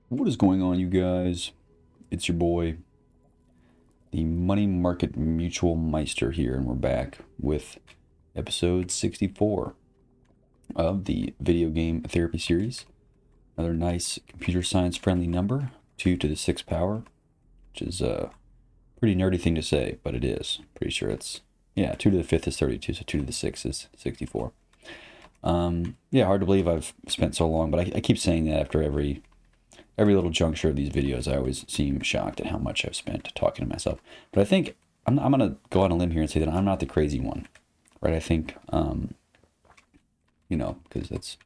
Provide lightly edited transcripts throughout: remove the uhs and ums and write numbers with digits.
What is going on, you guys? It's your boy, the Money Market Mutual Meister here, and we're back with episode 64 of the video game therapy series. Another nice computer science friendly number, 2 to the 6th power, which is a pretty nerdy thing to say, but it is. Pretty sure it's, yeah, 2 to the 5th is 32, so 2 to the 6th is 64. Yeah, hard to believe I've spent so long, but I keep saying that after every little juncture of these videos. I always seem shocked at how much I've spent talking to myself. But I think I'm going to go on a limb here and say that I'm not the crazy one, right? I think, because that's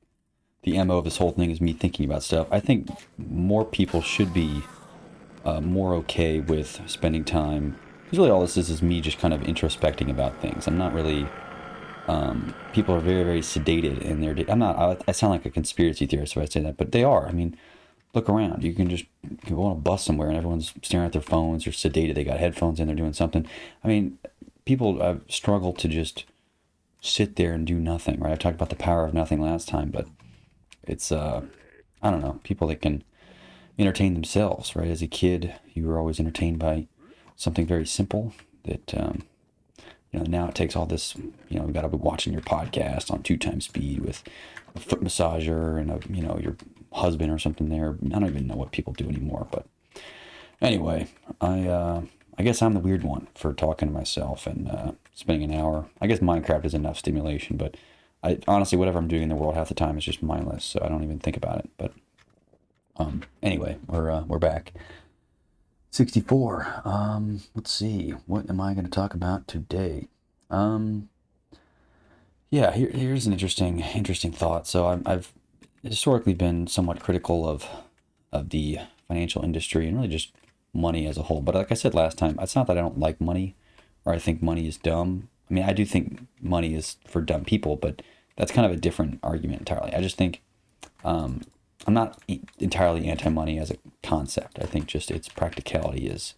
the MO of this whole thing is me thinking about stuff. I think more people should be more okay with spending time. Because really all this is me just kind of introspecting about things. I'm not really. People are very, very sedated in their. I'm not. I sound like a conspiracy theorist if I say that, but they are. I mean, look around. You can go on a bus somewhere and everyone's staring at their phones or sedated. They got headphones in, they're doing something. I mean, people have struggled to just sit there and do nothing, right? I've talked about the power of nothing last time, but it's, I don't know, people that can entertain themselves, right? As a kid, you were always entertained by something very simple that, now it takes all this, we've got to be watching your podcast on 2 times speed with a foot massager and your husband or something there. I don't even know what people do anymore, but anyway, I guess I'm the weird one for talking to myself and spending an hour. I guess Minecraft is enough stimulation, but I honestly, whatever I'm doing in the world half the time is just mindless, so I don't even think about it. But anyway, we're back. 64. Let's see. What am I going to talk about today? Um, yeah, here's an interesting thought. So I've historically been somewhat critical of the financial industry and really just money as a whole. But like I said last time, it's not that I don't like money or I think money is dumb. I mean, I do think money is for dumb people, but that's kind of a different argument entirely. I just think I'm not entirely anti-money as a concept. I think just its practicality is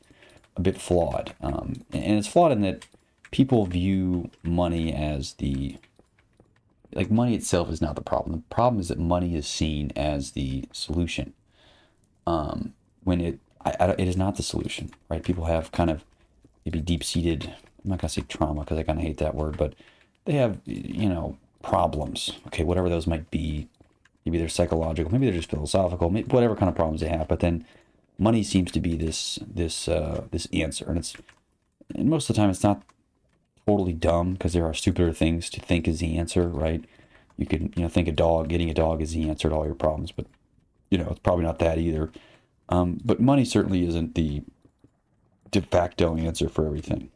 a bit flawed, and it's flawed in that people view money as the like money itself is not the problem. The problem is that money is seen as the solution when it is not the solution, right? People have kind of maybe deep-seated. I'm not gonna say trauma because I kind of hate that word, but they have problems. Okay, whatever those might be. Maybe they're psychological, maybe they're just philosophical, maybe whatever kind of problems they have. But then money seems to be this answer, and most of the time it's not totally dumb because there are stupider things to think is the answer, right? You can think getting a dog is the answer to all your problems, but it's probably not that either. But money certainly isn't the de facto answer for everything.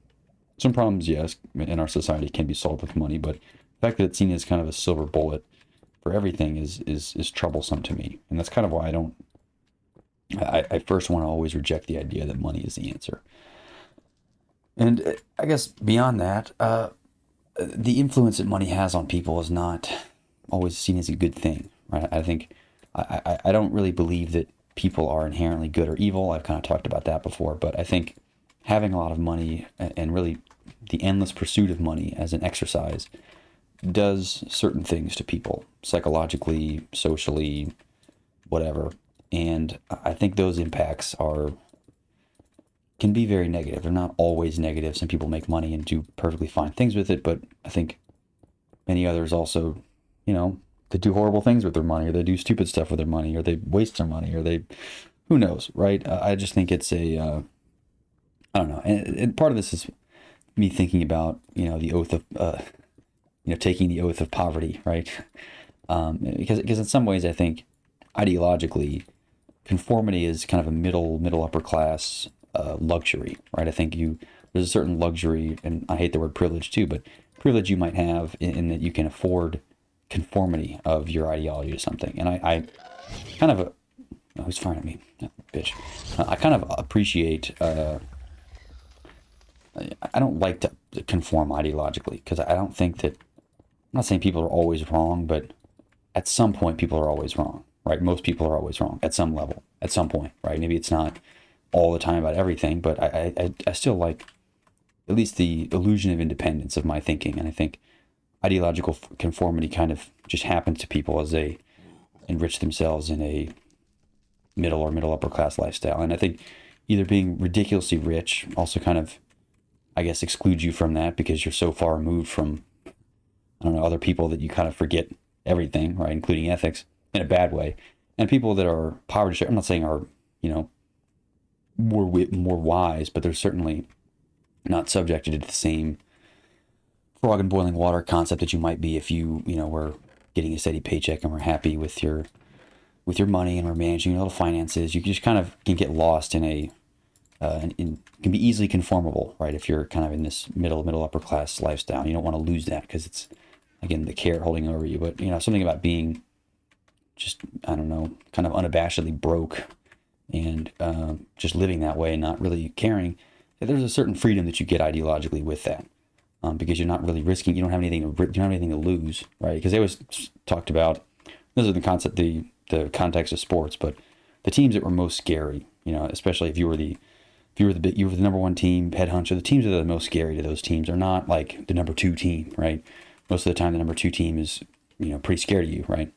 Some problems, yes, in our society can be solved with money, but the fact that it's seen as kind of a silver bullet for everything is troublesome to me, and that's kind of why I first want to always reject the idea that money is the answer. And I guess beyond that, the influence that money has on people is not always seen as a good thing, right? I think I don't really believe that people are inherently good or evil. I've kind of talked about that before, but I think having a lot of money and really the endless pursuit of money as an exercise does certain things to people psychologically, socially, whatever. And I think those impacts can be very negative. They're not always negative. Some people make money and do perfectly fine things with it, but I think many others also, they do horrible things with their money, or they do stupid stuff with their money, or they waste their money, or who knows, right? I just think it's I don't know. And part of this is me thinking about, the oath of, taking the oath of poverty, right? Because in some ways I think ideologically conformity is kind of a middle upper class luxury, right? I think there's a certain luxury, and I hate the word privilege too, but privilege you might have in that you can afford conformity of your ideology to something. And I kind of, oh, who's firing at me? Oh, bitch. I kind of appreciate. I don't like to conform ideologically because I don't think that. I'm not saying people are always wrong, but at some point people are always wrong, right? Most people are always wrong at some level, at some point, right? Maybe it's not all the time about everything, but I still like at least the illusion of independence of my thinking. And I think ideological conformity kind of just happens to people as they enrich themselves in a middle or middle upper class lifestyle. And I think either being ridiculously rich also kind of, I guess, excludes you from that because you're so far removed from, I don't know, other people that you kind of forget everything, right, including ethics in a bad way. And people that are poverty stricken, I'm not saying are, you know, more wise, but they're certainly not subjected to the same frog in boiling water concept that you might be if you know, were getting a steady paycheck and were happy with your money and were managing your little finances. You just kind of can get lost in a can be easily conformable, right? If you're kind of in this middle upper class lifestyle, you don't want to lose that because it's, again, the carrot holding over you. But, you know, something about being just, I don't know, kind of unabashedly broke and just living that way, not really caring. There's a certain freedom that you get ideologically with that, because you're not really risking. You don't have anything to lose, right? Because they always talked about, this is the concept, the context of sports, but the teams that were most scary, you know, especially if you were the number one team, head hunter, the teams that are the most scary to those teams are not like the number two team, right? Most of the time, the number two team is, you know, pretty scared of you, right?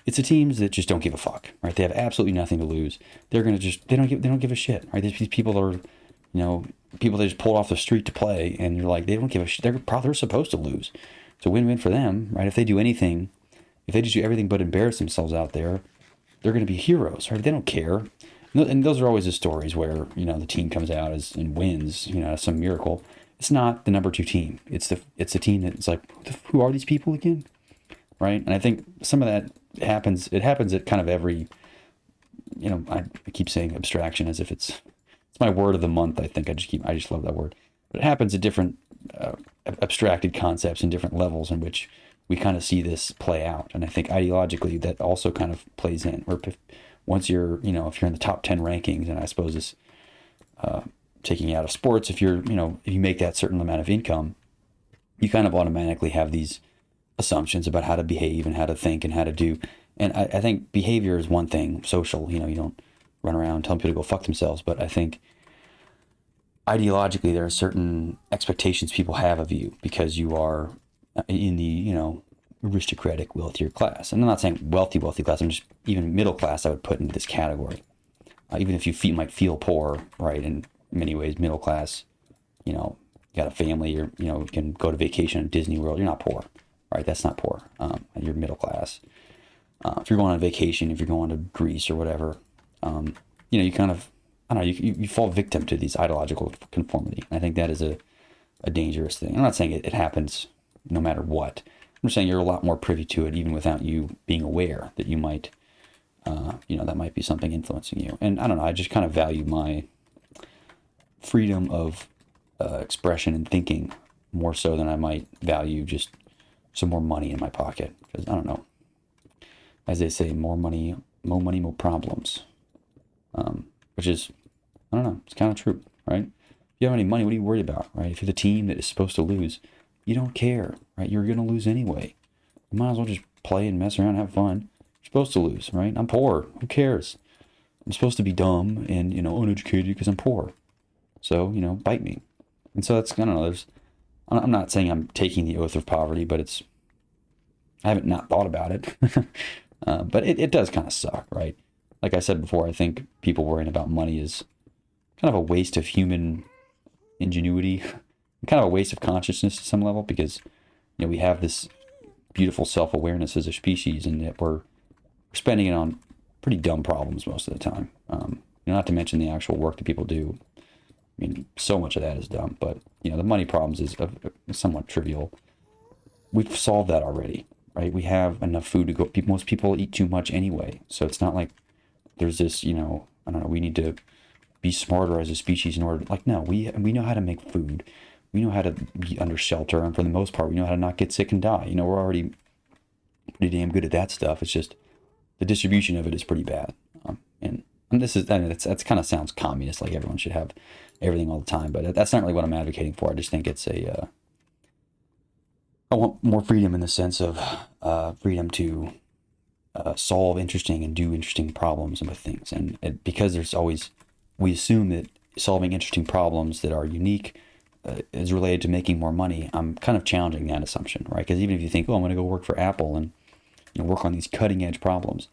It's the teams that just don't give a fuck, right? They have absolutely nothing to lose. They're gonna just they don't give a shit, right? These people are, you know, people that just pull off the street to play, and you're like, they don't give a shit. They're supposed to lose. It's a win-win for them, right? If they do anything, if they just do everything but embarrass themselves out there, they're going to be heroes, right? They don't care. And those are always the stories where, you know, the team comes out and wins, you know, some miracle. It's not the number two team. It's the team that's like, who are these people again, right? And I think some of that happens. It happens at kind of every, you know, I keep saying abstraction as if it's my word of the month. I think I just love that word. But it happens at different abstracted concepts and different levels in which we kind of see this play out. And I think ideologically that also kind of plays in. Or once you're, you know, if you're in the top 10 rankings, and I suppose this, taking you out of sports, if you're, you know, if you make that certain amount of income, you kind of automatically have these assumptions about how to behave and how to think and how to do. And I think behavior is one thing, social, you know, you don't run around telling people to go fuck themselves. But I think ideologically there are certain expectations people have of you because you are in the, you know, aristocratic, wealthier class. And I'm not saying wealthy class. I'm just, even middle class I would put into this category. Even if you might feel poor, right? In many ways, middle class, you know, you got a family, you know, you can go to vacation at Disney World. You're not poor, right? That's not poor. You're middle class. If you're going on vacation, if you're going to Greece or whatever, you know, you kind of, I don't know, you fall victim to these ideological conformity. And I think that is a dangerous thing. I'm not saying it happens no matter what. I'm just saying you're a lot more privy to it even without you being aware that you might, you know, that might be something influencing you. And I don't know, I just kind of value my freedom of expression and thinking more so than I might value just some more money in my pocket. Because I don't know, as they say, more money, more problems. Which is, I don't know, it's kind of true, right? If you have any money, what are you worried about, right? If you're the team that is supposed to lose, you don't care, right? You're going to lose anyway. You might as well just play and mess around and have fun. You're supposed to lose, right? I'm poor. Who cares? I'm supposed to be dumb and, you know, uneducated because I'm poor. So, you know, bite me. And so that's, I don't know, I'm not saying I'm taking the oath of poverty, but I haven't not thought about it. But it does kind of suck, right? Like I said before, I think people worrying about money is kind of a waste of human ingenuity, kind of a waste of consciousness to some level, because, you know, we have this beautiful self-awareness as a species, and that we're spending it on pretty dumb problems most of the time. You know, not to mention the actual work that people do. I mean, so much of that is dumb, but, you know, the money problems is somewhat trivial. We've solved that already, right? We have enough food to go. Most people eat too much anyway, so it's not like there's this, you know, I don't know, we need to be smarter as a species in order, like, no, we know how to make food. We know how to be under shelter, and for the most part, we know how to not get sick and die. You know, we're already pretty damn good at that stuff. It's just the distribution of it is pretty bad. And this is, I mean, that's kind of sounds communist, like everyone should have everything all the time, but that's not really what I'm advocating for. I just think it's I want more freedom in the sense of freedom to solve interesting and do interesting problems and with things. And because there's always, we assume that solving interesting problems that are unique is related to making more money. I'm kind of challenging that assumption, right? Because even if you think, oh, I'm going to go work for Apple and, you know, work on these cutting edge problems,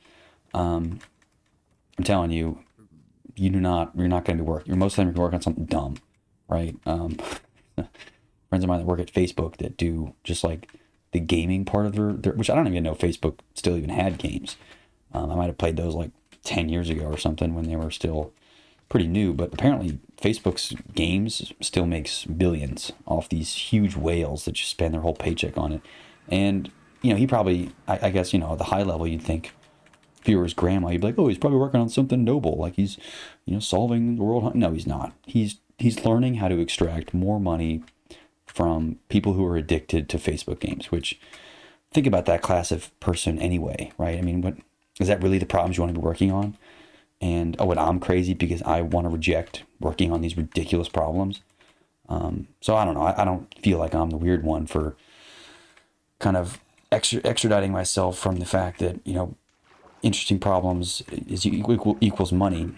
I'm telling you, you're not going to be working. You're most of the time you're working on something dumb, right? Friends of mine that work at Facebook that do just like the gaming part of their which I don't even know Facebook still even had games. I might have played those like 10 years ago or something when they were still pretty new, but apparently Facebook's games still makes billions off these huge whales that just spend their whole paycheck on it. And, he probably, I guess, at the high level, you'd think if you were his grandma, you'd be like, oh, he's probably working on something noble, like he's, solving the world. No, he's not. He's learning how to extract more money from people who are addicted to Facebook games, which think about that class of person anyway, right? I mean, what is that really the problems you want to be working on? And what I'm crazy because I want to reject working on these ridiculous problems. So I don't know. I don't feel like I'm the weird one for kind of extraditing myself from the fact that interesting problems equals money.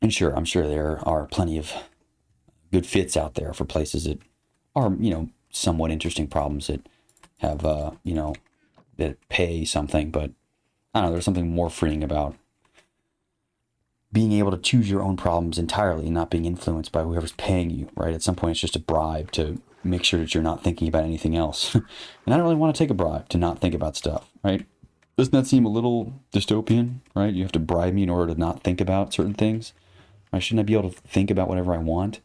And sure, I'm sure there are plenty of good fits out there for places that are somewhat interesting problems that have that pay something. But I don't know. There's something more freeing about being able to choose your own problems entirely and not being influenced by whoever's paying you, right? At some point, it's just a bribe to make sure that you're not thinking about anything else. And I don't really want to take a bribe to not think about stuff, right? Doesn't that seem a little dystopian, right? You have to bribe me in order to not think about certain things. Why shouldn't I be able to think about whatever I want,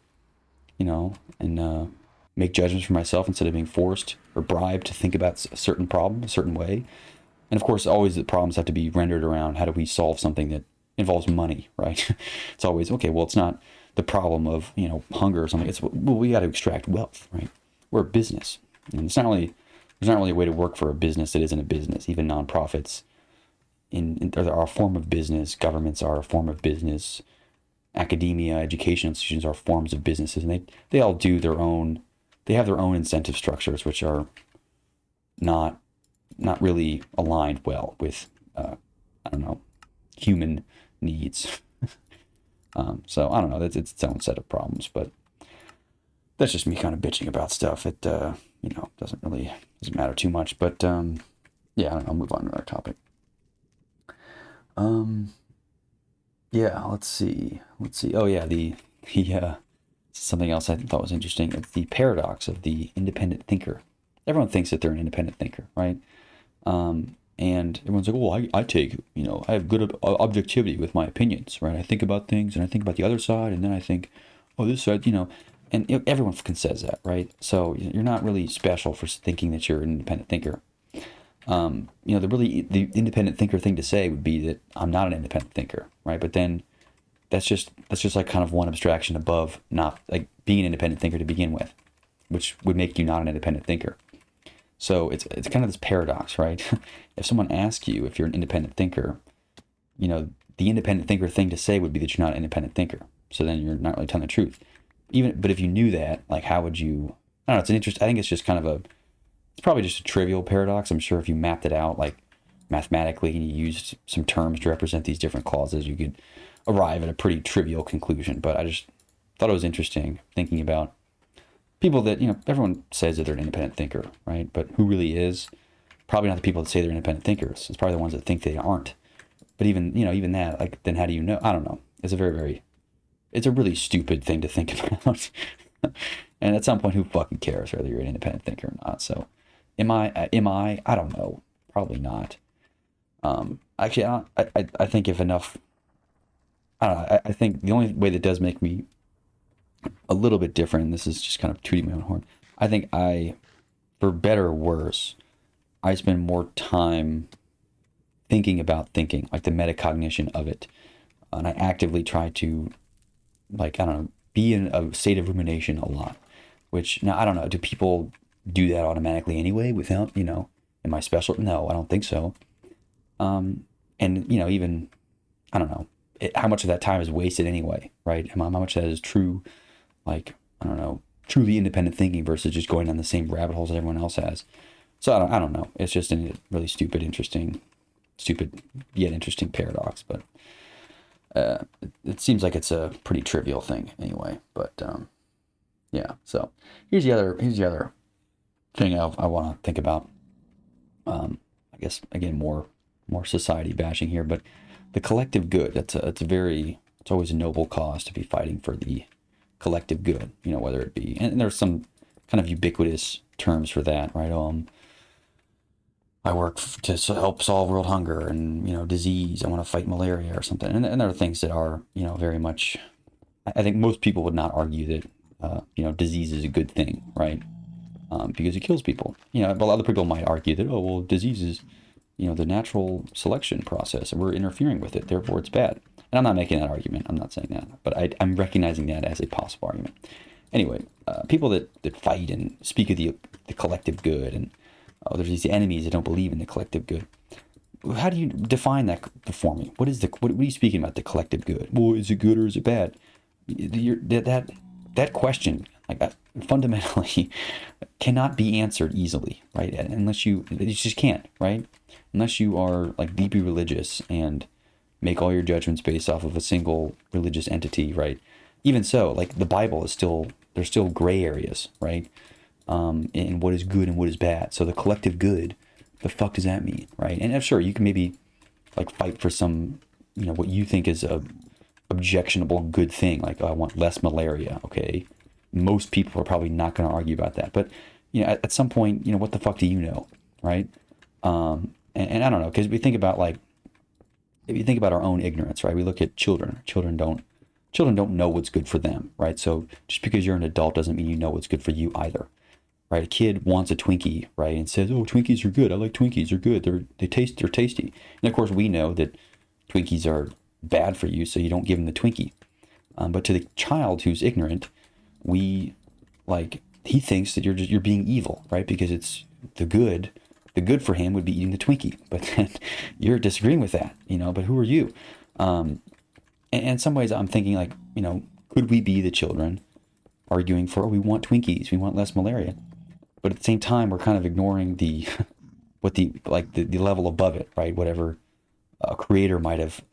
and make judgments for myself instead of being forced or bribed to think about a certain problem a certain way? And of course, always the problems have to be rendered around how do we solve something that involves money, right? It's always, okay, well, it's not the problem of, hunger or something. It's, well, we got to extract wealth, right? We're a business. And there's not really a way to work for a business that isn't a business. Even nonprofits are a form of business. Governments are a form of business. Academia, education institutions are forms of businesses. And they all do they have their own incentive structures, which are not really aligned well with, I don't know, human needs. So I don't know. It's its own set of problems, but that's just me kind of bitching about stuff. It doesn't matter too much. But yeah, I'll move on to another topic. Yeah, let's see. Oh yeah, the something else I thought was interesting. It's the paradox of the independent thinker. Everyone thinks that they're an independent thinker, right? And everyone's like, well, I have good objectivity with my opinions, right? I think about things and I think about the other side, and then I think, oh, this side, and everyone says that, right? So you're not really special for thinking that you're an independent thinker. The independent thinker thing to say would be that I'm not an independent thinker, right? But then that's just like kind of one abstraction above not like being an independent thinker to begin with, which would make you not an independent thinker. So it's kind of this paradox, right? If someone asks you if you're an independent thinker, the independent thinker thing to say would be that you're not an independent thinker. So then you're not really telling the truth. But if you knew that, like, how would you? I don't know. It's an interest. I think it's just kind of it's probably just a trivial paradox. I'm sure if you mapped it out like mathematically and you used some terms to represent these different clauses, you could arrive at a pretty trivial conclusion. But I just thought it was interesting thinking about people that, everyone says that they're an independent thinker, right? But who really is? Probably not the people that say they're independent thinkers. It's probably the ones that think they aren't. But even that, like, then how do you know? I don't know. It's it's a really stupid thing to think about. And at some point, who fucking cares whether you're an independent thinker or not? So, am I? I don't know. Probably not. Actually, I think if enough, I don't know. I think the only way that does make me a little bit different, and this is just kind of tooting my own horn, I think for better or worse, I spend more time thinking about thinking, like the metacognition of it. And I actively try to, like, I don't know, be in a state of rumination a lot, which, now, I don't know, do people do that automatically anyway without, am I special? No, I don't think so. And, even, I don't know, how much of that time is wasted anyway, right? How much of that is true, like, I don't know, truly independent thinking versus just going down the same rabbit holes that everyone else has. So I don't know. It's just a really stupid yet interesting paradox. But it seems like it's a pretty trivial thing anyway. But yeah. So here's the other thing I want to think about. I guess again more society bashing here, but the collective good. It's always a noble cause to be fighting for the collective good. Whether it be, and there's some kind of ubiquitous terms for that, right? I work to help solve world hunger and disease. I want to fight malaria or something. And there are things that are very much. I think most people would not argue that disease is a good thing, right? Because it kills people. But other people might argue that, oh well, disease is the natural selection process, and we're interfering with it, therefore it's bad. And I'm not making that argument. I'm not saying that, but I'm recognizing that as a possible argument. Anyway, people that fight and speak of the collective good, and there's these enemies that don't believe in the collective good. How do you define that for me? What are you speaking about, the collective good? Well, is it good or is it bad? That question, fundamentally, cannot be answered easily, right? Unless you just can't, right? Unless you are deeply religious and make all your judgments based off of a single religious entity, right? Even so, the Bible is there's still gray areas, right? In what is good and what is bad. So the collective good, the fuck does that mean, right? And sure, you can maybe fight for some, what you think is a objectionable good thing, I want less malaria. Okay, most people are probably not going to argue about that, but at some point, what the fuck do you know, right? And I don't know, because we think about if you think about our own ignorance, right? We look at children. Children don't know what's good for them, right? So just because you're an adult doesn't mean you know what's good for you either, right? A kid wants a Twinkie, right, and says, "Oh, Twinkies are good. I like Twinkies. They're good. They're tasty." And of course, we know that Twinkies are bad for you, so you don't give him the Twinkie. But to the child who's ignorant, he thinks that you're being evil, right? Because it's the good. The good for him would be eating the Twinkie, but then you're disagreeing with that, but who are you? And in some ways I'm thinking could we be the children arguing for, oh, we want Twinkies, we want less malaria, but at the same time we're kind of ignoring the level above it, right? Whatever a creator might have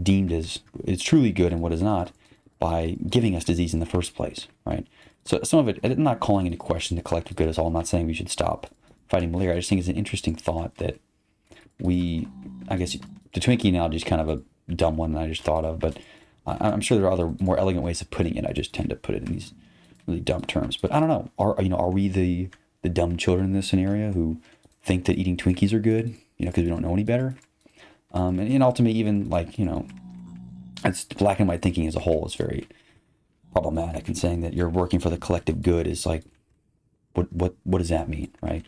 deemed as is truly good and what is not, by giving us disease in the first place, right? So some of it, I'm not calling into question the collective good at all. I'm not saying we should stop fighting malaria. I just think it's an interesting thought that I guess the Twinkie analogy is kind of a dumb one that I just thought of, but I'm sure there are other more elegant ways of putting it. I just tend to put it in these really dumb terms. But I don't know. Are we the dumb children in this scenario who think that eating Twinkies are good, because we don't know any better? And ultimately, even it's black and white thinking as a whole is very problematic, and saying that you're working for the collective good is what does that mean, right?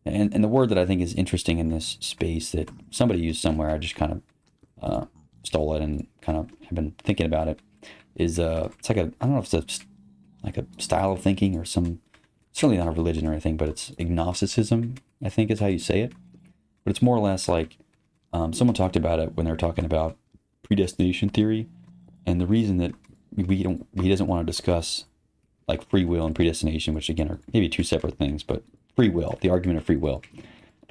And the word that I think is interesting in this space that somebody used somewhere, I just kind of stole it and kind of have been thinking about it, is it's I don't know if it's a style of thinking or certainly not a religion or anything, but it's Ignosticism, I think is how you say it. But it's more or less someone talked about it when they were talking about predestination theory, and the reason that he doesn't want to discuss free will and predestination, which again are maybe two separate things, but free will, the argument of free will, he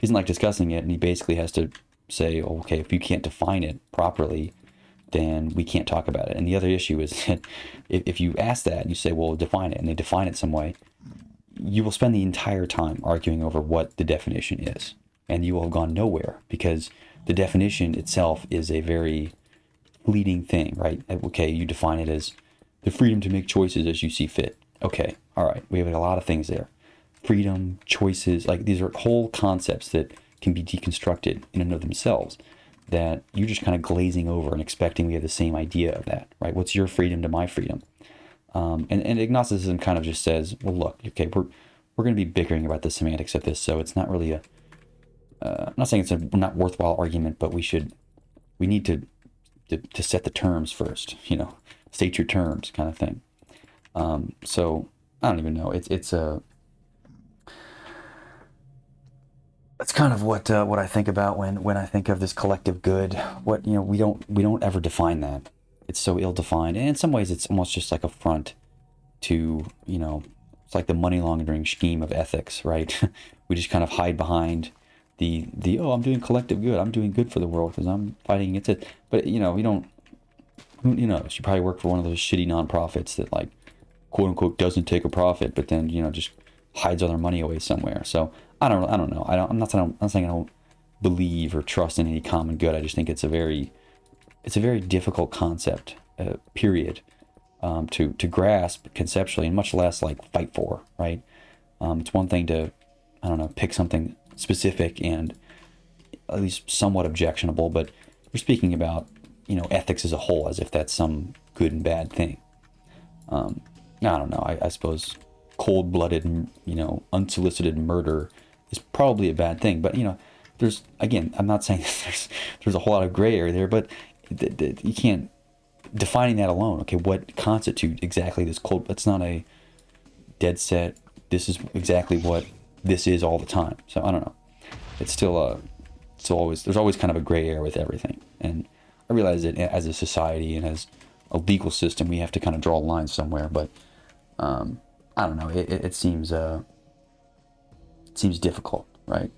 doesn't like discussing it, and he basically has to say, oh, okay, if you can't define it properly, then we can't talk about it. And the other issue is that if you ask that and you say, well, define it, and they define it some way, you will spend the entire time arguing over what the definition is, and you will have gone nowhere, because the definition itself is a very fleeting thing, right? Okay, you define it as the freedom to make choices as you see fit. Okay, all right, we have a lot of things there. Freedom, choices, these are whole concepts that can be deconstructed in and of themselves, that you're just kind of glazing over and expecting we have the same idea of that, right? What's your freedom to my freedom? And agnosticism kind of just says, well, look, okay, we're going to be bickering about the semantics of this, so it's not really I'm not saying it's a not worthwhile argument, but we need to set the terms first, state your terms kind of thing. So I don't even know. That's kind of what I think about when I think of this collective good. What we don't ever define that. It's so ill-defined, and in some ways it's almost just like a front to it's like the money laundering scheme of ethics, right? We just kind of hide behind the oh, I'm doing collective good. I'm doing good for the world because I'm fighting against it. But we don't. Who knows? You probably work for one of those shitty nonprofits that quote unquote doesn't take a profit, but then just hides all their money away somewhere. So I don't know. I'm not saying I don't believe or trust in any common good. I just think it's a very it's a very difficult concept, period, to grasp conceptually, and much less like fight for, right? It's one thing to, I don't know, pick something specific and at least somewhat objectionable, but we're speaking about, ethics as a whole, as if that's some good and bad thing. I don't know. I suppose cold-blooded, unsolicited murder is probably a bad thing. But, there's, again, I'm not saying there's a whole lot of gray area there, but you can't, defining that alone, okay, what constitutes exactly this cold, it's not a dead set, this is exactly what this is all the time. So I don't know. It's still there's always kind of a gray area with everything. And I realize that as a society and as a legal system, we have to kind of draw a line somewhere, but I don't know. It seems difficult, right?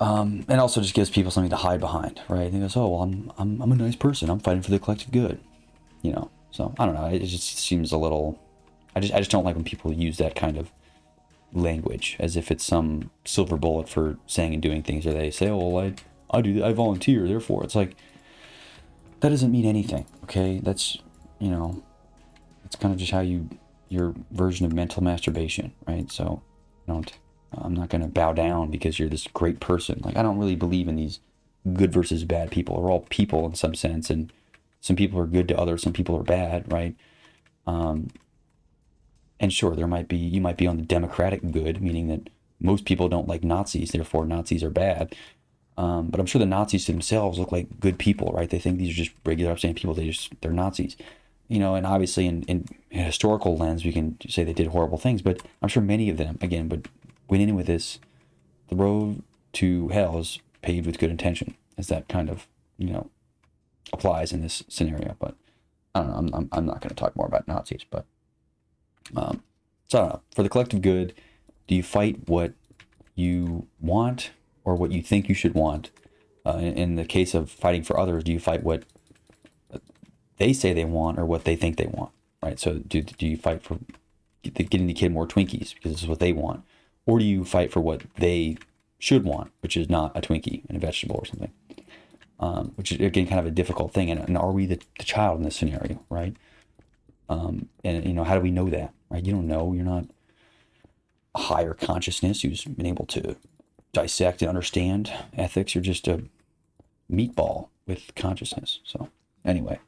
And also just gives people something to hide behind, right? They goes, oh, well, I'm a nice person. I'm fighting for the collective good, So I don't know. It just seems a little. I just don't like when people use that kind of language as if it's some silver bullet for saying and doing things, or they say, oh, well, I volunteer, therefore. It's like, that doesn't mean anything, okay? That's, it's kind of just your version of mental masturbation, right? So I'm not going to bow down because you're this great person. Like, I don't really believe in these good versus bad people. We're all people in some sense, and some people are good to others, some people are bad, right? And sure, you might be on the democratic good, meaning that most people don't like Nazis, therefore Nazis are bad. But I'm sure the Nazis themselves look like good people, right? They think these are just regular upstanding people. They're Nazis, and obviously in a historical lens, we can say they did horrible things, but I'm sure many of them, again, but went in with this, the road to hell is paved with good intention, as that kind of, applies in this scenario. But I don't know, I'm not going to talk more about Nazis, but so I don't know. For the collective good, do you fight what you want or what you think you should want? In the case of fighting for others, do you fight what they say they want or what they think they want, right? So do you fight for getting the kid more Twinkies because this is what they want? Or do you fight for what they should want, which is not a Twinkie and a vegetable or something? Which is, again, kind of a difficult thing. And are we the child in this scenario, right? And how do we know that, right? You don't know. You're not a higher consciousness who's been able to dissect and understand ethics. You're just a meatball with consciousness. So anyway,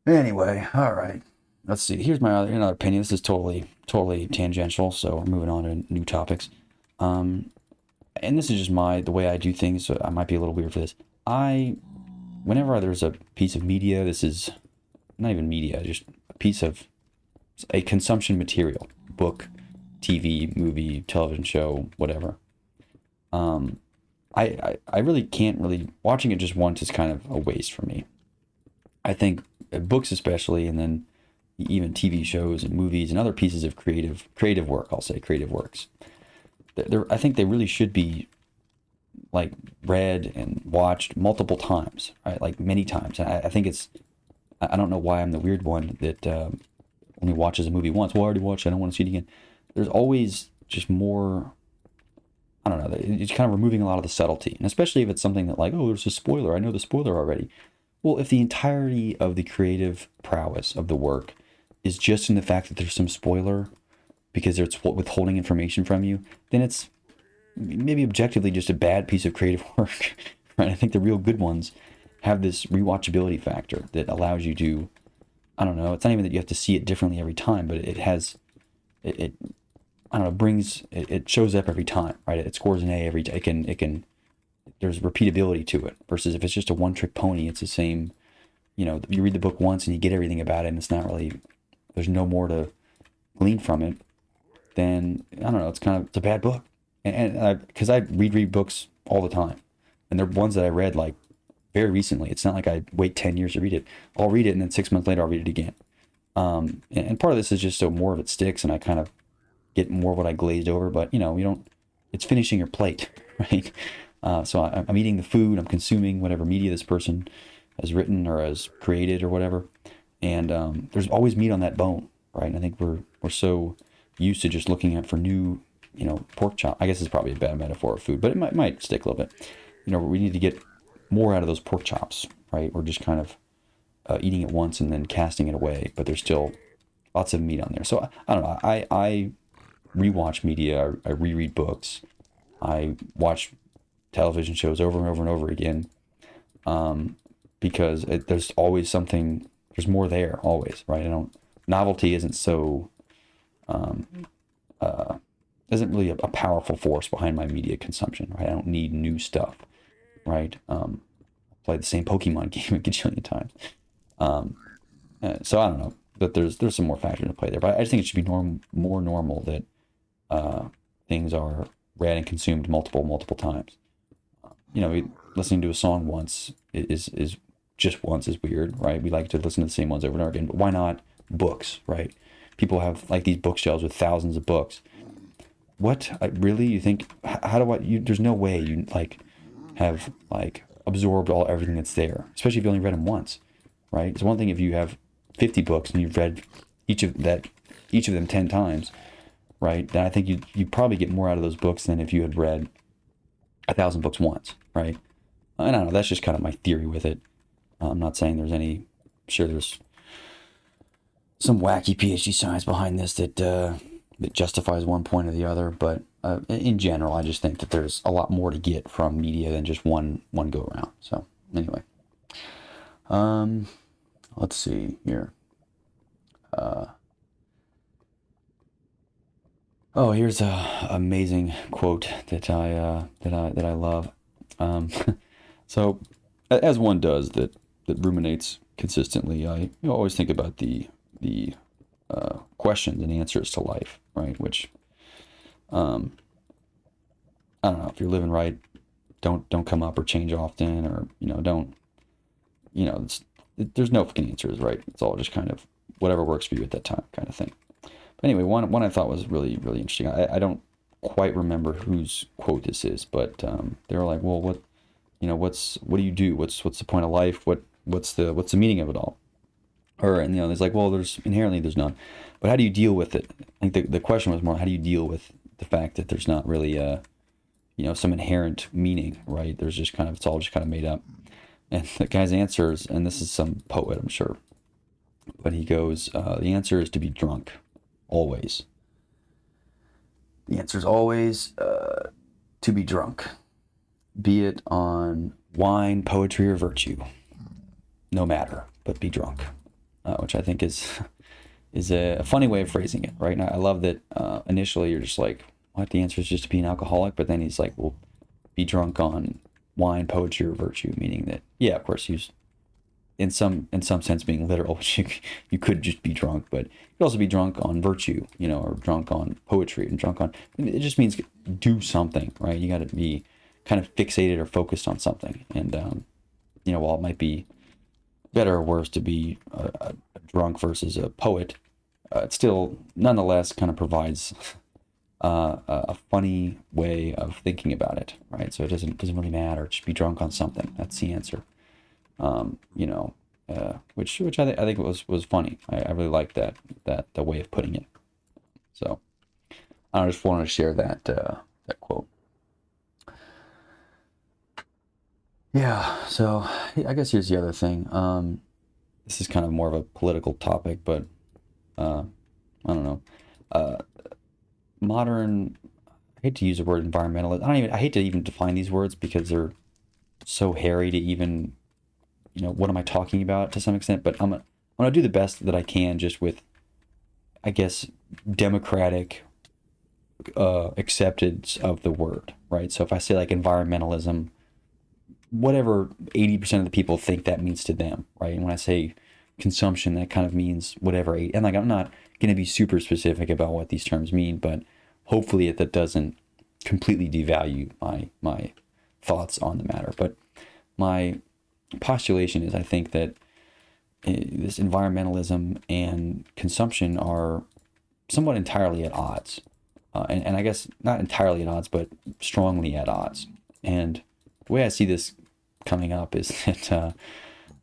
all right. Let's see. Here's my another opinion. This is totally tangential. So we're moving on to new topics. And this is just the way I do things. So I might be a little weird for this. Whenever there's a piece of media, this is not even media, just a piece of a consumption material, book, TV, movie, television show, whatever. I really can't watching it just once is kind of a waste for me. I think books especially, and then even TV shows and movies and other pieces of creative work, I'll say creative works. I think they really should be like read and watched multiple times, right? Like many times. I think I don't know why I'm the weird one that only watches a movie once. Well, I already watched it. I don't want to see it again. There's always just more, I don't know. It's kind of removing a lot of the subtlety. And especially if it's something that like, oh, there's a spoiler. I know the spoiler already. Well, if the entirety of the creative prowess of the work is just in the fact that there's some spoiler because it's withholding information from you, then it's maybe objectively just a bad piece of creative work, right? I think the real good ones have this rewatchability factor that allows you to, I don't know, it's not even that you have to see it differently every time, but it has, I don't know, it shows up every time, right? It scores an A every time. It can, there's repeatability to it versus if it's just a one-trick pony, it's the same, you read the book once and you get everything about it and it's not really, there's no more to glean from it, then, I don't know, it's a bad book. And because I read books all the time, and they're ones that I read like very recently. It's not like I wait 10 years to read it. I'll read it and then 6 months later I'll read it again. And part of this is just so more of it sticks and I kind of get more of what I glazed over, but it's finishing your plate, right? So I'm eating the food, I'm consuming whatever media this person has written or has created or whatever. And there's always meat on that bone, right? And I think we're so used to just looking for new, pork chop. I guess it's probably a bad metaphor of food, but it might stick a little bit. We need to get more out of those pork chops, right? We're just kind of eating it once and then casting it away, but there's still lots of meat on there. So I don't know. I rewatch media. I reread books. I watch television shows over and over and over again, because there's always something. There's more there always, right? I don't. Novelty isn't so. Isn't really a powerful force behind my media consumption, right? I don't need new stuff, right? Play the same Pokemon game a gajillion times. So I don't know, but there's some more factors to play there. But I just think it should be more normal that things are read and consumed multiple times. Listening to a song once is just once is weird, right? We like to listen to the same ones over and over again, but why not books, right? People have like these bookshelves with thousands of books. Really? You think, how do there's no way you like have like absorbed everything that's there, especially if you only read them once, right? It's one thing if you have 50 books and you've read each of them 10 times, right? Then I think you probably get more out of those books than if you had read 1,000 books once, right? I don't know. That's just kind of my theory with it. I'm not saying there's any. I'm sure there's some wacky PhD science behind this that justifies one point or the other, but in general, I just think that there's a lot more to get from media than just one go around. So anyway, let's see here. Here's a amazing quote that I love. So, as one does that ruminates consistently, I always think about the questions and answers to life, right? Which, I don't know, if you're living right, don't come up or change often, or don't, there's no fucking answers, right? It's all just kind of whatever works for you at that time, kind of thing. But anyway, one I thought was really really interesting. I don't quite remember whose quote this is, but they were like, well, what do you do? What's the point of life? What's the meaning of it all? And it's like, well, there's none. But how do you deal with it? I think the question was more, how do you deal with the fact that there's not really some inherent meaning, right? There's just it's all just kind of made up. And the guy's answers, and this is some poet, I'm sure, but he goes, the answer is to be drunk, always. The answer is always to be drunk, be it on wine, poetry, or virtue. No matter, but be drunk, which I think is a funny way of phrasing it, right? Now, I love that initially you're just like, what? The answer is just to be an alcoholic, but then he's like, well, be drunk on wine, poetry, or virtue, meaning that, yeah, of course, he's in some sense being literal, which you could just be drunk, but you could also be drunk on virtue, or drunk on poetry, and drunk on, it just means do something, right? You got to be kind of fixated or focused on something. And, while it might be better or worse to be a drunk versus a poet, it still nonetheless kind of provides a funny way of thinking about it, right? So it doesn't really matter. Just be drunk on something. That's the answer. Which I think was funny. I really liked that the way of putting it. So I just wanted to share that quote. Yeah. So I guess here's the other thing. This is kind of more of a political topic, but I don't know. Modern. I hate to use the word environmentalist. I hate to even define these words because they're so hairy to even, what am I talking about to some extent? But I'm gonna do the best that I can just with, I guess, democratic acceptance of the word, right? So if I say like environmentalism, whatever 80% of the people think that means to them, right? And when I say consumption, that kind of means whatever. And like, I'm not going to be super specific about what these terms mean, but hopefully that doesn't completely devalue my thoughts on the matter. But my postulation is, I think that this environmentalism and consumption are somewhat entirely at odds. And I guess not entirely at odds, but strongly at odds. And the way I see this coming up is that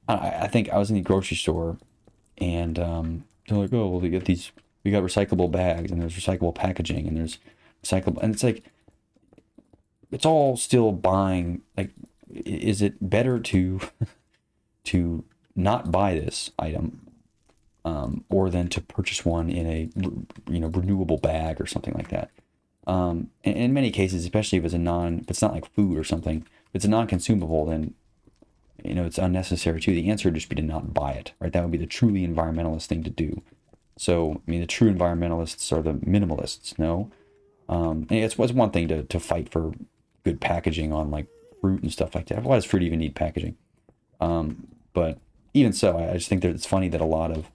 I think I was in the grocery store, and they're like, oh, well, we got recyclable bags, and there's recyclable packaging, and there's recyclable, and it's like, it's all still buying, like, is it better to to not buy this item, or than to purchase one in a renewable bag or something like that? In many cases, especially if it's not like food or something, if it's a non-consumable, then it's unnecessary too. The answer would just be to not buy it, right? That would be the truly environmentalist thing to do. So, I mean, the true environmentalists are the minimalists, no? And it's one thing to fight for good packaging on like fruit and stuff like that. Why does fruit even need packaging? But even so, I just think that it's funny that a lot of,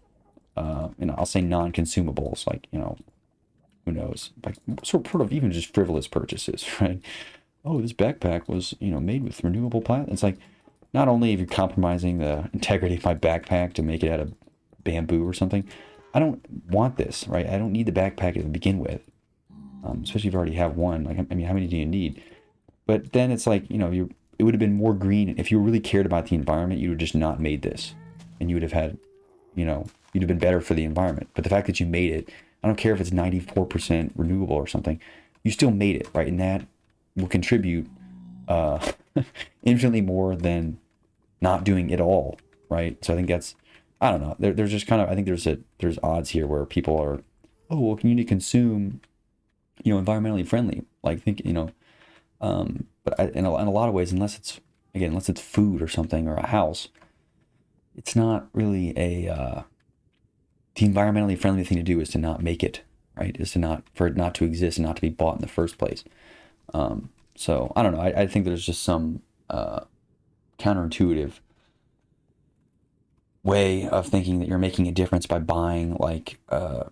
I'll say non-consumables, like, who knows, like sort of even just frivolous purchases, right? Oh, this backpack was, made with renewable plastic. It's like, not only are you compromising the integrity of my backpack to make it out of bamboo or something, I don't want this, right? I don't need the backpack to begin with, especially if you already have one. Like, I mean, how many do you need? But then it's like, it would have been more green. If you really cared about the environment, you would have just not made this. And you would have had, you'd have been better for the environment. But the fact that you made it, I don't care if it's 94% renewable or something, you still made it, right? And that will contribute infinitely more than not doing it all, right? So I think that's, I don't know. There's just kind of, I think there's odds here where people are, oh, well, can you consume, environmentally friendly? Like think, but in a lot of ways, unless it's food or something or a house, it's not really the environmentally friendly thing to do is to not make it, right? Is to not, for it not to exist and not to be bought in the first place. So I don't know. I think there's just some counterintuitive way of thinking that you're making a difference by buying like I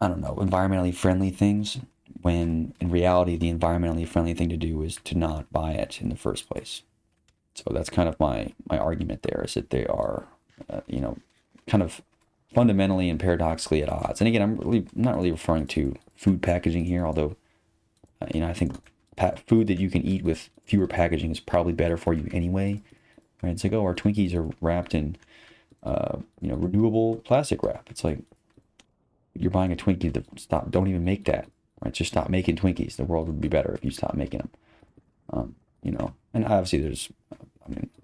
don't know, environmentally friendly things, when in reality the environmentally friendly thing to do is to not buy it in the first place. So that's kind of my argument there, is that they are kind of fundamentally and paradoxically at odds. And again, I'm not really referring to food packaging here, although I think food that you can eat with fewer packaging is probably better for you anyway. Right? It's like, oh, our Twinkies are wrapped in renewable plastic wrap. It's like, you're buying a Twinkie, don't even make that, right? Just stop making Twinkies. The world would be better if you stopped making them. And obviously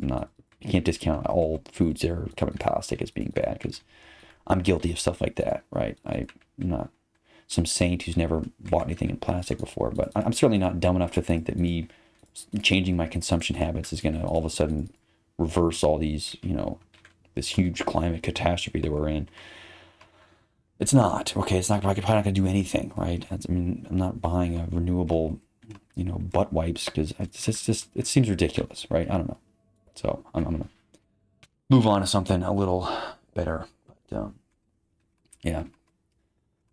you can't discount all foods that are coming in plastic as being bad, because I'm guilty of stuff like that, right? I'm not some saint who's never bought anything in plastic before, but I'm certainly not dumb enough to think that me changing my consumption habits is going to all of a sudden reverse all these, this huge climate catastrophe that we're in. It's not, okay, it's not, probably not going to do anything, right? I'm not buying a renewable, butt wipes, because it seems ridiculous, right? I don't know. So I'm going to move on to something a little better. But, yeah.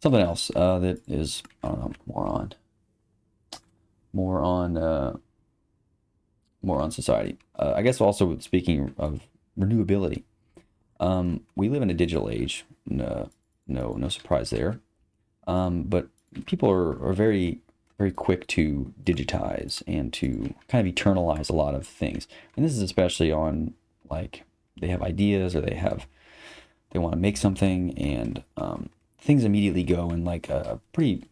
Something else that is, I don't know, more on society. I guess also speaking of renewability, we live in a digital age. No surprise there. But people are very, very quick to digitize and to kind of eternalize a lot of things. And this is especially on, like, they have ideas, or they want to make something, and things immediately go in like a pretty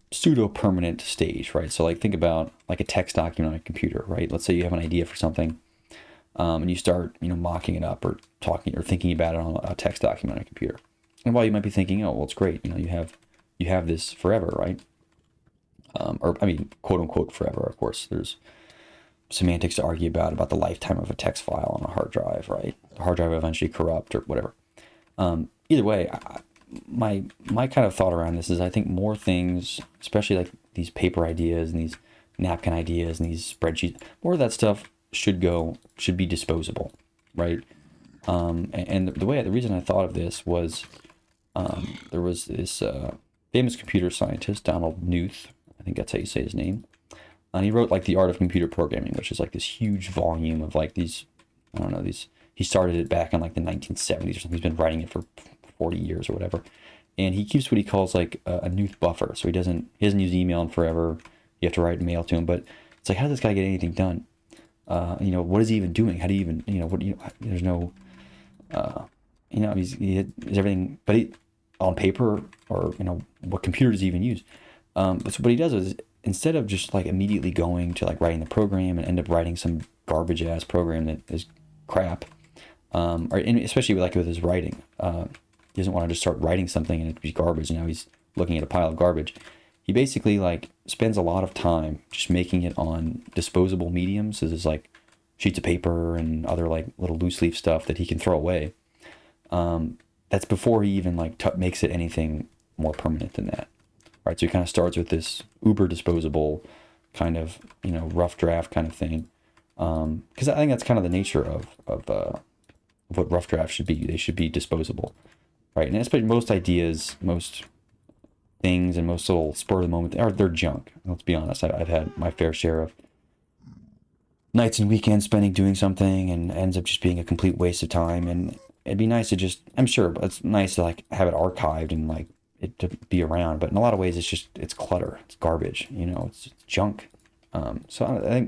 pseudo-permanent stage, right? So like, think about like a text document on a computer, right? Let's say you have an idea for something, and you start, mocking it up or talking or thinking about it on a text document on a computer. And while you might be thinking, oh, well, it's great, you have this forever, right? Or I mean, quote unquote forever. Of course, there's semantics to argue about the lifetime of a text file on a hard drive, right? The hard drive will eventually corrupt or whatever. Either way, my kind of thought around this is, I think more things, especially like these paper ideas and these napkin ideas and these spreadsheets, more of that stuff should be disposable, right? And the reason I thought of this was, there was this famous computer scientist, Donald Knuth, I think that's how you say his name. And he wrote like The Art of Computer Programming, which is like this huge volume of like these, I don't know, he started it back in like the 1970s or something. He's been writing it for 40 years or whatever. And he keeps what he calls like a Knuth buffer. So he doesn't use email in forever. You have to write mail to him. But it's like, how does this guy get anything done? What is he even doing? How do you even, there's no, is everything, but on paper, or, what computer does he even use? But so what he does is, instead of just like immediately going to like writing the program and end up writing some garbage ass program that is crap. And especially like with his writing, he doesn't want to just start writing something and it be garbage. And now he's looking at a pile of garbage. He basically like spends a lot of time just making it on disposable mediums. So there's like sheets of paper and other like little loose leaf stuff that he can throw away. That's before he even like makes it anything more permanent than that, right? So he kind of starts with this uber disposable kind of, rough draft kind of thing. Because I think that's kind of the nature of what rough drafts should be. They should be disposable, right? And especially most ideas, most things, and most little spur of the moment, they're junk. Let's be honest. I've had my fair share of nights and weekends spending doing something and ends up just being a complete waste of time. And it'd be nice to just, I'm sure, but it's nice to like have it archived and like it to be around. But in a lot of ways, it's clutter. It's garbage. It's junk. So I think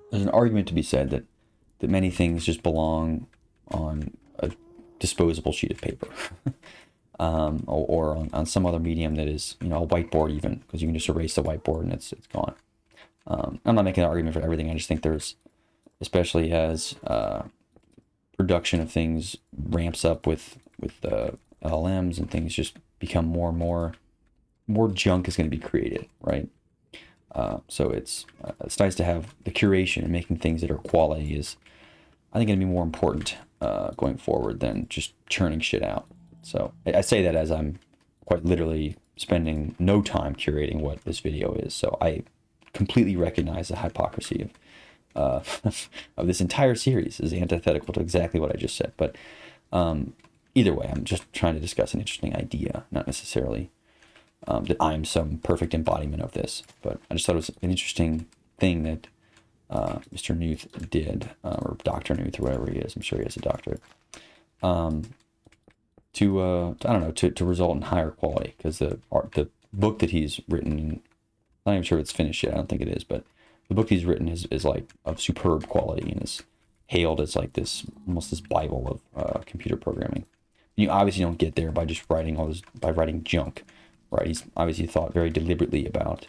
there's an argument to be said that many things just belong on a disposable sheet of paper. Or on some other medium that is, a whiteboard even, because you can just erase the whiteboard and it's gone. I'm not making an argument for everything. I just think there's, especially as production of things ramps up with LLMs and things just become more and more junk is going to be created, right? So it's nice to have the curation and making things that are quality is, I think, going to be more important going forward than just churning shit out. So I say that as I'm quite literally spending no time curating what this video is. So I completely recognize the hypocrisy of this entire series is antithetical to exactly what I just said. But either way, I'm just trying to discuss an interesting idea, not necessarily that I'm some perfect embodiment of this. But I just thought it was an interesting thing that Mr. Newth did, or Dr. Newth, or whatever he is. I'm sure he has a doctorate. To I don't know, to result in higher quality, because the book that he's written, I'm not even sure if it's finished yet. I don't think it is, but the book he's written is like of superb quality and is hailed as like this almost this Bible of computer programming. And you obviously don't get there by just writing junk, right? He's obviously thought very deliberately about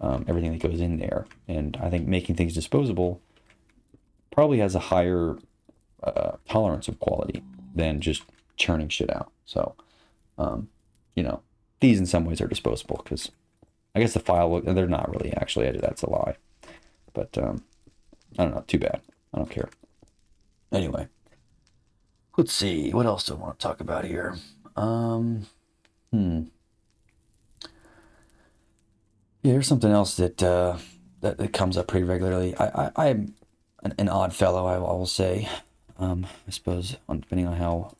everything that goes in there, and I think making things disposable probably has a higher tolerance of quality than just churning shit out. So, these in some ways are disposable because I guess the file, they're not really actually. That's a lie. But I don't know. Too bad. I don't care. Anyway, let's see. What else do I want to talk about here? Yeah, here's something else that that comes up pretty regularly. I'm an odd fellow, I will say. I suppose, depending on how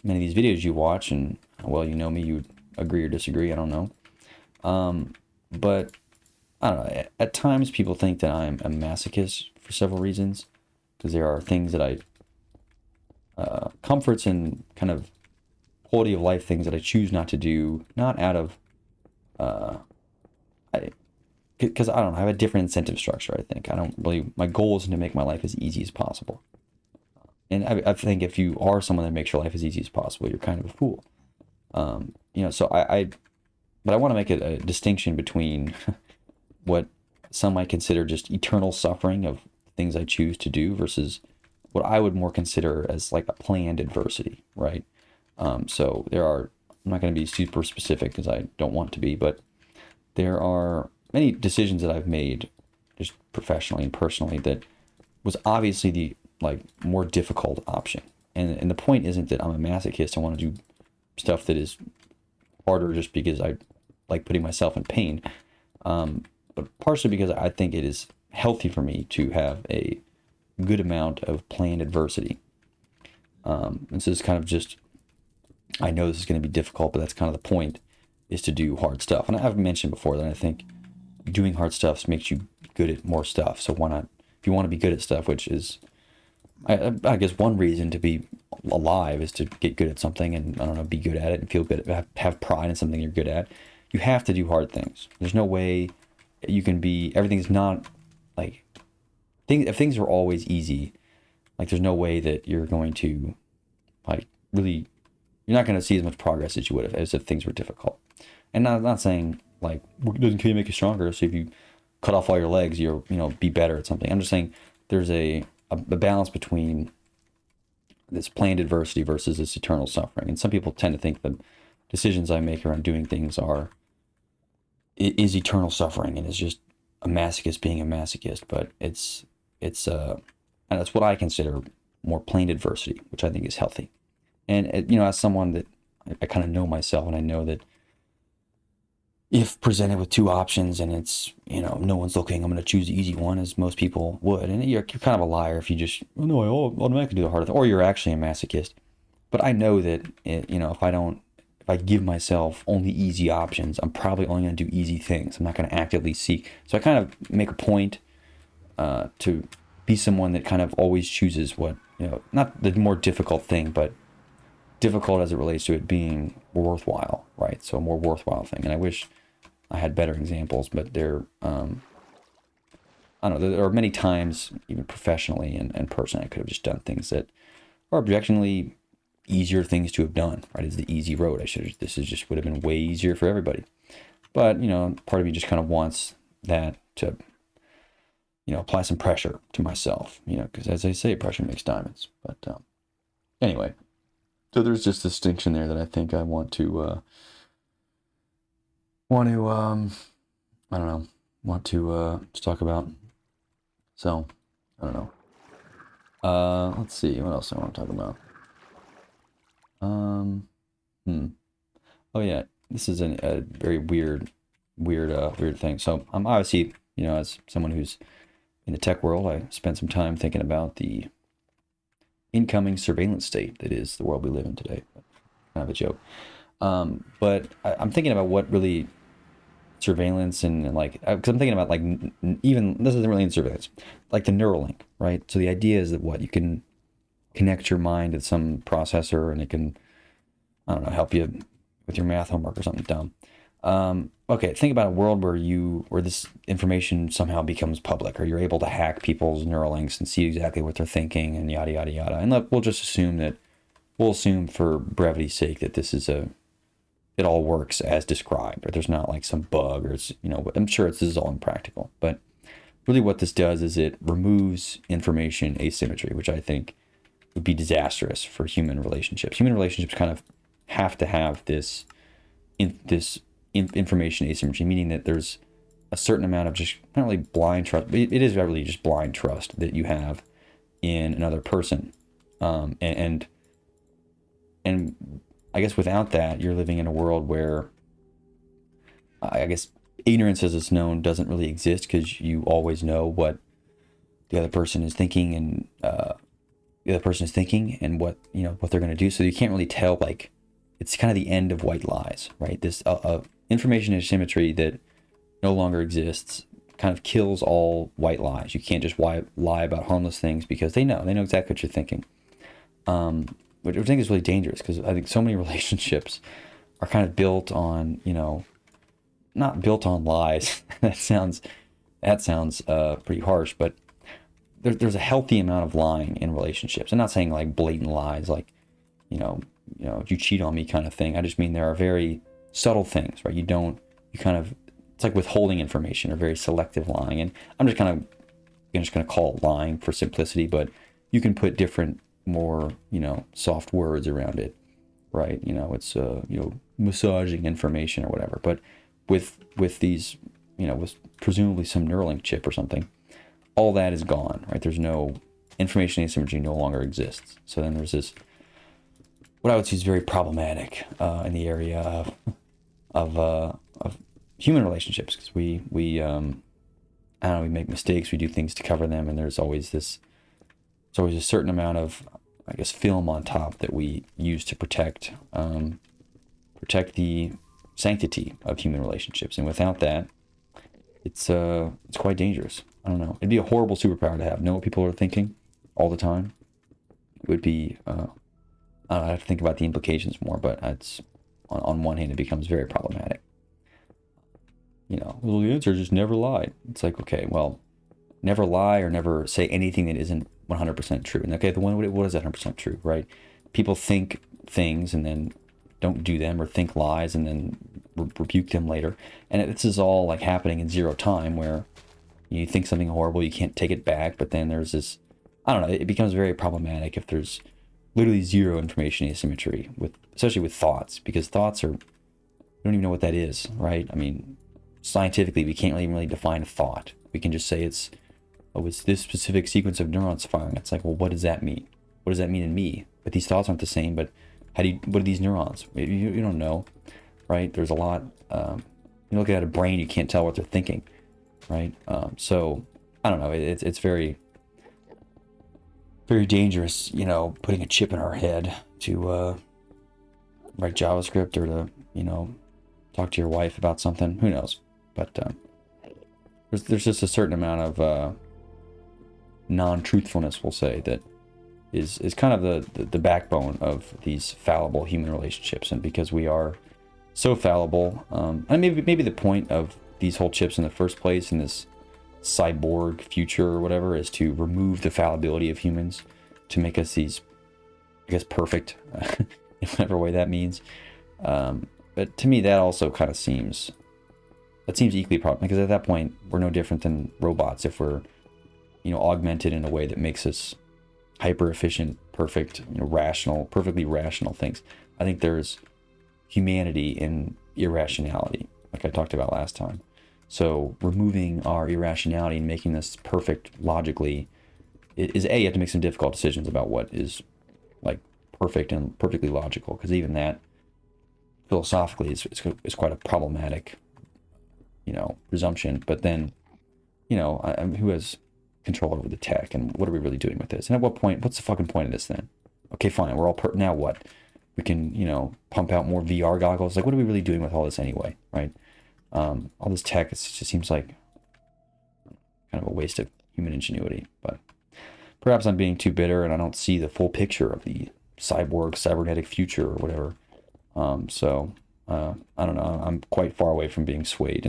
many of these videos you watch and how well you know me, you would agree or disagree. I don't know. But I don't know. At times, people think that I'm a masochist for several reasons, because there are things that comforts and kind of quality of life things that I choose not to do, not out of, because I don't know, I have a different incentive structure. I think my goal is to make my life as easy as possible. And I think if you are someone that makes your life as easy as possible, you're kind of a fool. So but I want to make a distinction between what some might consider just eternal suffering of things I choose to do versus what I would more consider as like a planned adversity, right? So I'm not going to be super specific because I don't want to be, but there are many decisions that I've made just professionally and personally that was obviously the more difficult option. And the point isn't that I'm a masochist. I want to do stuff that is harder just because I like putting myself in pain. But partially because I think it is healthy for me to have a good amount of planned adversity. And so it's kind of just, I know this is going to be difficult, but that's kind of the point, is to do hard stuff. And I've mentioned before that I think doing hard stuff makes you good at more stuff. So why not, if you want to be good at stuff, which is, I guess one reason to be alive is to get good at something and, I don't know, be good at it and feel good, have pride in something you're good at. You have to do hard things. There's no way you can be, everything's not like, if things are always easy, there's no way that you're going to, really, you're not going to see as much progress as you would have as if things were difficult. And I'm not saying, it doesn't kill you, make you stronger. So if you cut off all your legs, you'll, be better at something. I'm just saying there's a balance between this planned adversity versus this eternal suffering. And some people tend to think the decisions I make around doing things is eternal suffering and is just a masochist being a masochist. But it's and that's what I consider more planned adversity, which I think is healthy. And as someone that I kind of know myself, and I know that if presented with two options and it's, no one's looking, I'm going to choose the easy one, as most people would. And you're kind of a liar if you just, oh, no, I automatically do the harder thing, or you're actually a masochist. But I know that, if I give myself only easy options, I'm probably only going to do easy things. I'm not going to actively seek. So I kind of make a point to be someone that kind of always chooses what, not the more difficult thing, but difficult as it relates to it being worthwhile, right? So a more worthwhile thing. And I wish I had better examples, but there, I don't know, there are many times, even professionally and personally, I could have just done things that are objectively easier things to have done, right? It's the easy road. This would have been way easier for everybody. But, part of me just kind of wants that to, apply some pressure to myself, because as they say, pressure makes diamonds. But anyway, so there's just a distinction there that I think I want to talk about. So, I don't know. Let's see, what else I want to talk about. Oh yeah, this is a very weird thing. So I'm obviously, as someone who's in the tech world, I spent some time thinking about the incoming surveillance state that is the world we live in today. Kind of a joke. But I'm thinking about what really surveillance and because I'm thinking about even this isn't really in surveillance, like the Neuralink, right? So the idea is that you can connect your mind to some processor and it can, I don't know, help you with your math homework or something dumb. Okay, think about a world where this information somehow becomes public, or you're able to hack people's Neuralinks and see exactly what they're thinking and yada yada yada. And look, we'll assume for brevity's sake that it all works as described, or there's not some bug, or it's, I'm sure this is all impractical. But really what this does is it removes information asymmetry, which I think would be disastrous for human relationships. Human relationships kind of have to have this information asymmetry, meaning that there's a certain amount of just not really blind trust, but it is really just blind trust that you have in another person. And I guess without that, you're living in a world where I guess ignorance as it's known doesn't really exist, because you always know what the other person is thinking and what they're going to do. So you can't really tell, it's kind of the end of white lies, right? This information asymmetry that no longer exists kind of kills all white lies. You can't just lie about harmless things, because they know exactly what you're thinking. Which I think is really dangerous, because I think so many relationships are kind of built on, not built on lies. that sounds pretty harsh, but there's a healthy amount of lying in relationships. I'm not saying blatant lies, if you cheat on me kind of thing. I just mean there are very subtle things, right? It's like withholding information, or very selective lying. And I'm just going to call it lying for simplicity, but you can put different, more, soft words around it, right? It's, massaging information or whatever. But with these, with presumably some Neuralink chip or something, all that is gone, right? There's no information asymmetry, no longer exists. So then there's this, what I would say is very problematic in the area of human relationships, because we make mistakes, we do things to cover them, and there's always a certain amount of, I guess, film on top that we use to protect the sanctity of human relationships. And without that, it's quite dangerous. I don't know. It'd be a horrible superpower to have. Know what people are thinking all the time. It would be, I don't know, I have to think about the implications more, but it's, on one hand, it becomes very problematic. Well, the answer is just never lie. It's like, okay, well, never lie or never say anything that isn't 100% true. And okay, what is 100% true, right? People think things and then don't do them, or think lies and then rebuke them later. And this is all happening in zero time, where You think something horrible, you can't take it back, but then there's this, I don't know, it becomes very problematic if there's literally zero information asymmetry with, especially with thoughts, because thoughts are, we don't even know what that is, right? I mean, scientifically, we can't even really define a thought. We can just say it's this specific sequence of neurons firing. It's like, well, what does that mean? What does that mean in me? But these thoughts aren't the same, but what are these neurons? You don't know, right? There's a lot, you look at a brain, you can't tell what they're thinking, right? So, I don't know, it's very, very dangerous, you know, putting a chip in our head to write JavaScript or to, you know, talk to your wife about something. Who knows? But there's just a certain amount of non-truthfulness, we'll say, that is kind of the backbone of these fallible human relationships. And because we are so fallible, and maybe the point of these whole chips in the first place in this cyborg future or whatever is to remove the fallibility of humans, to make us these, I guess, perfect in whatever way that means. But to me, that also kind of seems equally problematic, because at that point we're no different than robots if we're, you know, augmented in a way that makes us hyper efficient, perfect, you know, rational, perfectly rational things. I think there's humanity in irrationality, like I talked about last time. So removing our irrationality and making this perfect logically is you have to make some difficult decisions about what is like perfect and perfectly logical, because even that philosophically is quite a problematic, you know, presumption. But then, you know, who has control over the tech, and what are we really doing with this? And at what point, what's the fucking point of this then? Okay, fine, we're all now what? We can, you know, pump out more VR goggles. Like, what are we really doing with all this anyway, right? All this tech, it just seems like kind of a waste of human ingenuity. But perhaps I'm being too bitter and I don't see the full picture of the cybernetic future or whatever. I don't know. I'm quite far away from being swayed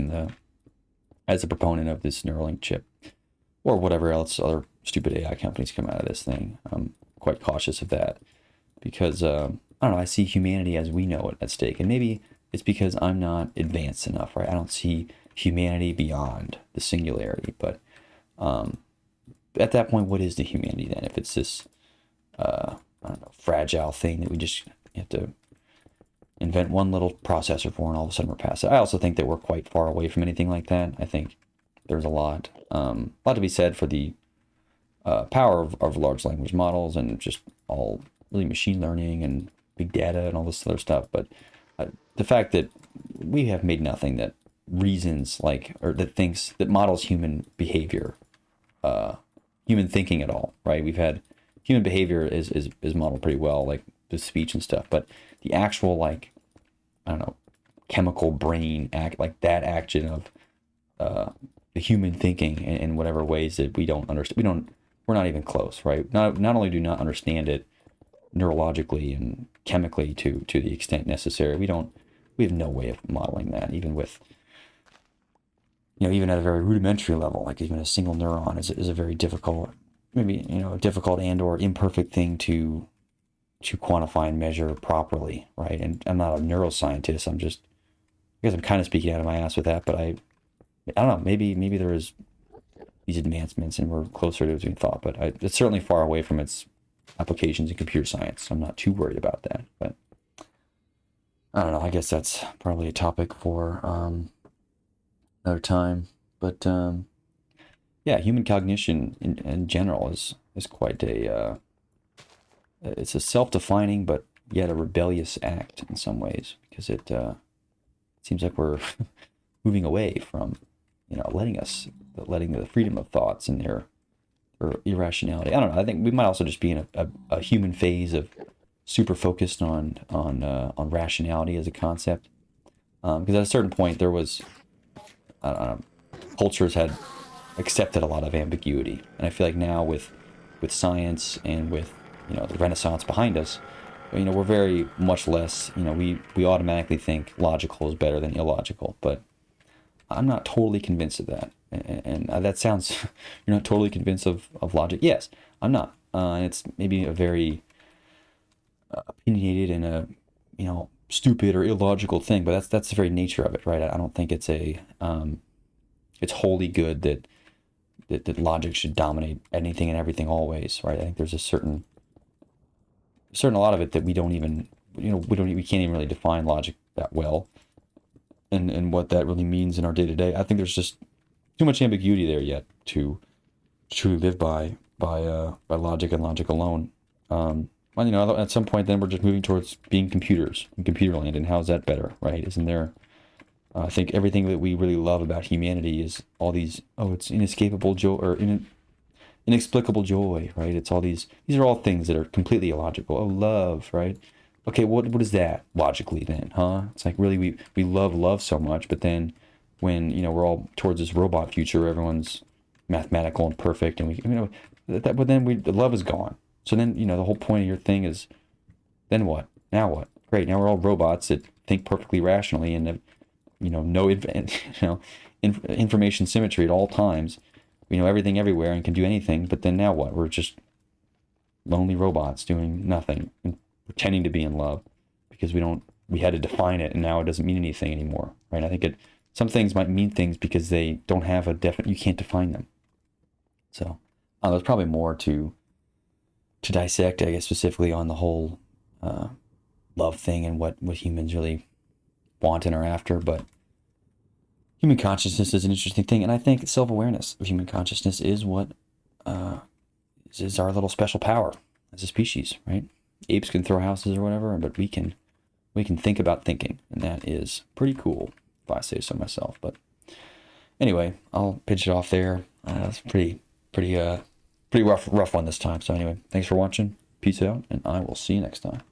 as a proponent of this Neuralink chip or whatever else other stupid AI companies come out of this thing. I'm quite cautious of that because, I don't know, I see humanity as we know it at stake. And maybe it's because I'm not advanced enough, right? I don't see humanity beyond the singularity. But at that point, what is the humanity then? If it's this, I don't know, fragile thing that we just have to invent one little processor for and all of a sudden we're past it. I also think that we're quite far away from anything like that. I think there's a lot to be said for the power of large language models and just all really machine learning and big data and all this other stuff. But the fact that we have made nothing that reasons like, or that models human behavior, human thinking at all, right? We've had human behavior is modeled pretty well, like the speech and stuff, but the actual, like, I don't know, chemical brain act, like that action of the human thinking in whatever ways that we don't understand. We're not even close, right? Not only do we not understand it neurologically and chemically to the extent necessary, we have no way of modeling that, even with, you know, even at a very rudimentary level. Like even a single neuron is a very difficult, maybe, you know, difficult and or imperfect thing to quantify and measure properly, right? And I'm not a neuroscientist. I guess I'm kind of speaking out of my ass with that, but I don't know, maybe there is these advancements and we're closer to it than we thought, but it's certainly far away from its applications in computer science. So I'm not too worried about that, but I don't know. I guess that's probably a topic for another time. But yeah, human cognition in general is quite it's a self-defining but yet a rebellious act in some ways, because it seems like we're moving away from, you know, letting the freedom of thoughts and their irrationality. I don't know. I think we might also just be in a human phase of super focused on rationality as a concept, because at a certain point there was, I don't know, cultures had accepted a lot of ambiguity, and I feel like now with science and with, you know, the Renaissance behind us, you know, we're very much less, you know, we automatically think logical is better than illogical, but I'm not totally convinced of that. And that sounds, you're not totally convinced of logic. Yes, I'm not. And it's maybe a very opinionated and a, you know, stupid or illogical thing, but that's the very nature of it, right? I don't think it's it's wholly good that that logic should dominate anything and everything always, right? I think there's a certain a lot of it that we don't even, we can't even really define logic that well, and what that really means in our day to day. I think there's just too much ambiguity there yet to truly live by logic and logic alone. Well, at some point, then we're just moving towards being computers in computer land, and how's that better, right? Isn't there? I think everything that we really love about humanity is all these. Oh, it's inescapable joy or inexplicable joy, right? It's all these. These are all things that are completely illogical. Oh, love, right? Okay, what is that logically then, huh? It's like really we love so much, but then when we're all towards this robot future where everyone's mathematical and perfect, and but then the love is gone. So then the whole point of your thing is, then what? Now what? Great, now we're all robots that think perfectly rationally and have, no information symmetry at all times. We know everything everywhere and can do anything. But then now what? We're just lonely robots doing nothing and pretending to be in love because we had to define it, and now it doesn't mean anything anymore, right? I think some things might mean things because they don't have a definite, you can't define them. So there's probably more to dissect, I guess, specifically on the whole love thing and what humans really want and are after. But human consciousness is an interesting thing, and I think self-awareness of human consciousness is what is our little special power as a species, right? Apes can throw houses or whatever, but we can think about thinking, and that is pretty cool, if I say so myself. But anyway, I'll pitch it off there. It's pretty rough one this time. So anyway, thanks for watching. Peace out, and I will see you next time.